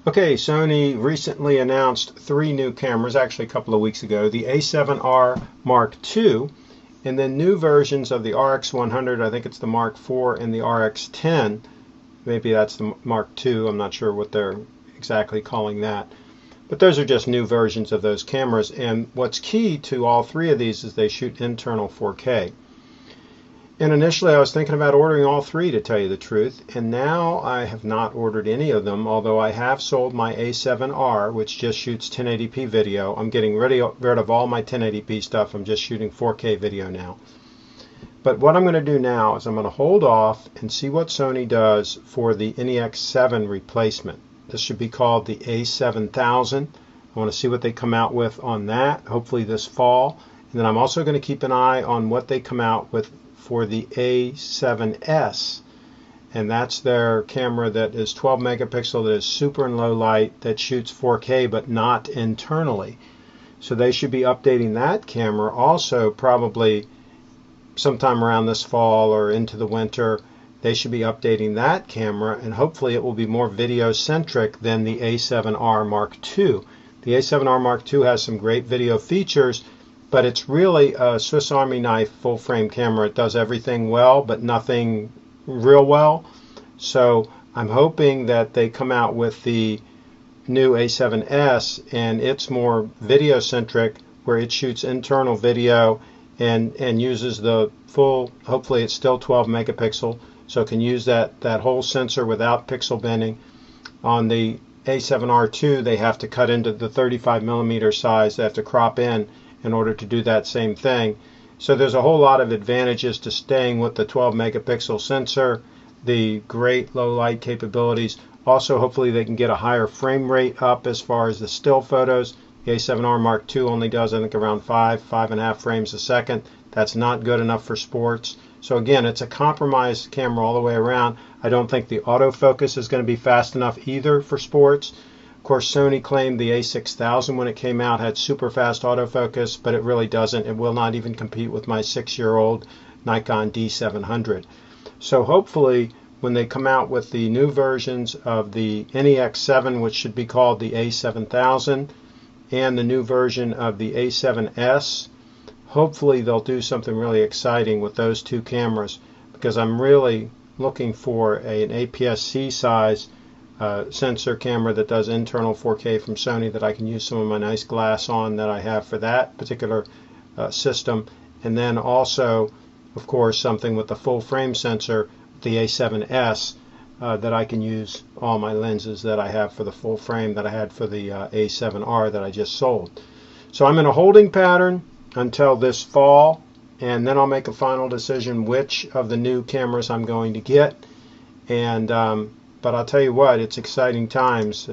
Okay, Sony recently announced three new cameras, actually a couple of weeks ago. The A7r Mark II, and then new versions of the RX100, I think it's the Mark IV, and the RX10. Maybe that's the Mark II, I'm not sure what they're exactly calling that. But those are just new versions of those cameras, and what's key to all three of these is they shoot internal 4K. And initially I was thinking about ordering all three, to tell you the truth, and now I have not ordered any of them, although I have sold my A7R, which just shoots 1080p video. I'm getting rid of all my 1080p stuff. I'm just shooting 4K video now. But what I'm going to do now is I'm going to hold off and see what Sony does for the NEX7 replacement. This should be called the A7000. I want to see what they come out with on that, hopefully this fall. And then I'm also going to keep an eye on what they come out with for the A7s, and that's their camera that is 12 megapixel, that is super in low light, that shoots 4K but not internally. So they should be updating that camera also probably sometime around this fall or into the winter. They should be updating that camera, and hopefully it will be more video centric than the A7r Mark II. The A7r Mark II has some great video features, but it's really a Swiss Army knife full frame camera. It does everything well, but nothing real well. So I'm hoping that they come out with the new A7S and it's more video centric, where it shoots internal video and uses the full, hopefully it's still 12 megapixel, so it can use that whole sensor without pixel bending. On the A7r II, they have to cut into the 35 millimeter size. They have to crop in order to do that same thing. So there's a whole lot of advantages to staying with the 12 megapixel sensor, the great low light capabilities. Also, hopefully they can get a higher frame rate up as far as the still photos. The A7r Mark II only does, I think, around 5.5 frames a second. That's not good enough for sports. So again, it's a compromised camera all the way around. I don't think the autofocus is going to be fast enough either for sports. Of course, Sony claimed the A6000 when it came out had super fast autofocus, but it really doesn't. It will not even compete with my 6-year-old Nikon D700. So hopefully when they come out with the new versions of the NEX7, which should be called the A7000, and the new version of the A7S, hopefully they'll do something really exciting with those two cameras, because I'm really looking for an APS-C size sensor camera that does internal 4K from Sony, that I can use some of my nice glass on that I have for that particular system. And then also, of course, something with the full frame sensor, the A7S, that I can use all my lenses that I have for the full frame that I had for the A7R that I just sold. So I'm in a holding pattern until this fall, and then I'll make a final decision which of the new cameras I'm going to get. And but I'll tell you what, it's exciting times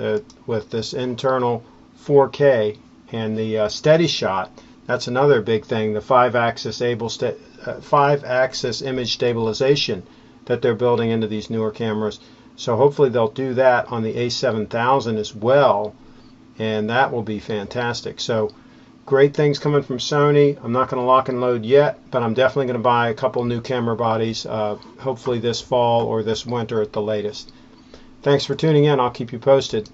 with this internal 4K and the steady shot. That's another big thing, the 5-axis image stabilization that they're building into these newer cameras. So hopefully they'll do that on the A7000 as well, and that will be fantastic. So great things coming from Sony. I'm not going to lock and load yet, but I'm definitely going to buy a couple new camera bodies, hopefully this fall or this winter at the latest. Thanks for tuning in. I'll keep you posted.